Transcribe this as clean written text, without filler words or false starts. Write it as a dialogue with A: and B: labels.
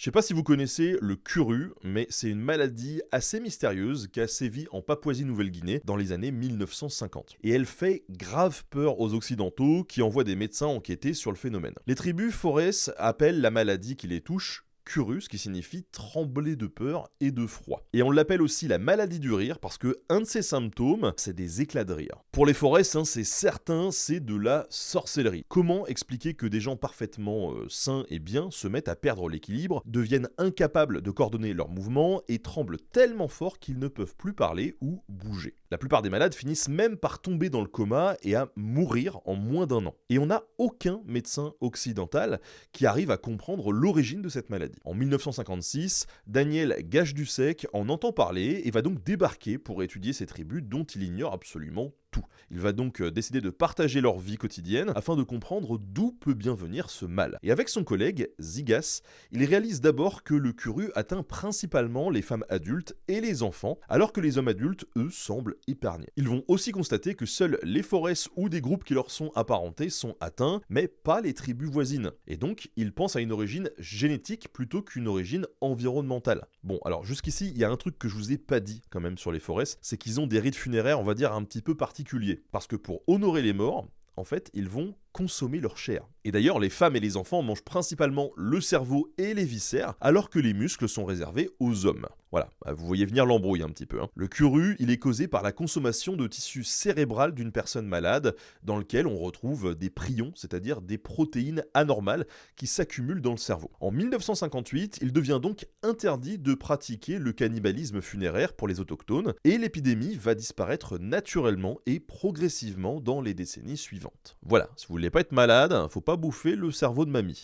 A: Je sais pas si vous connaissez le curu, mais c'est une maladie assez mystérieuse qui a sévi en Papouasie-Nouvelle-Guinée dans les années 1950. Et elle fait grave peur aux Occidentaux qui envoient des médecins enquêter sur le phénomène. Les tribus Forès appellent la maladie qui les touche curu, ce qui signifie trembler de peur et de froid. Et on l'appelle aussi la maladie du rire parce que un de ses symptômes, c'est des éclats de rire. Pour les Forès, c'est certain, c'est de la sorcellerie. Comment expliquer que des gens parfaitement sains et bien se mettent à perdre l'équilibre, deviennent incapables de coordonner leurs mouvements et tremblent tellement fort qu'ils ne peuvent plus parler ou bouger? La plupart des malades finissent même par tomber dans le coma et à mourir en moins d'un an. Et on n'a aucun médecin occidental qui arrive à comprendre l'origine de cette maladie. En 1956, Daniel Gage-Dussek en entend parler et va donc débarquer pour étudier ces tribus dont il ignore absolument tout. Il va donc décider de partager leur vie quotidienne afin de comprendre d'où peut bien venir ce mal. Et avec son collègue, Zigas, il réalise d'abord que le curu atteint principalement les femmes adultes et les enfants, alors que les hommes adultes, eux, semblent épargnés. Ils vont aussi constater que seuls les Forès ou des groupes qui leur sont apparentés sont atteints, mais pas les tribus voisines. Et donc, ils pensent à une origine génétique plutôt qu'une origine environnementale. Bon, alors jusqu'ici, il y a un truc que je vous ai pas dit quand même sur les Forès, c'est qu'ils ont des rites funéraires, on va dire, un petit peu particuliers. Parce que pour honorer les morts, en fait, ils vont consommer leur chair. Et d'ailleurs, les femmes et les enfants mangent principalement le cerveau et les viscères, alors que les muscles sont réservés aux hommes. Voilà, vous voyez venir l'embrouille un petit peu. Le curu, il est causé par la consommation de tissu cérébral d'une personne malade, dans lequel on retrouve des prions, c'est-à-dire des protéines anormales qui s'accumulent dans le cerveau. En 1958, il devient donc interdit de pratiquer le cannibalisme funéraire pour les autochtones, et l'épidémie va disparaître naturellement et progressivement dans les décennies suivantes. Voilà, si vous voulez pas être malade, faut pas bouffer le cerveau de mamie.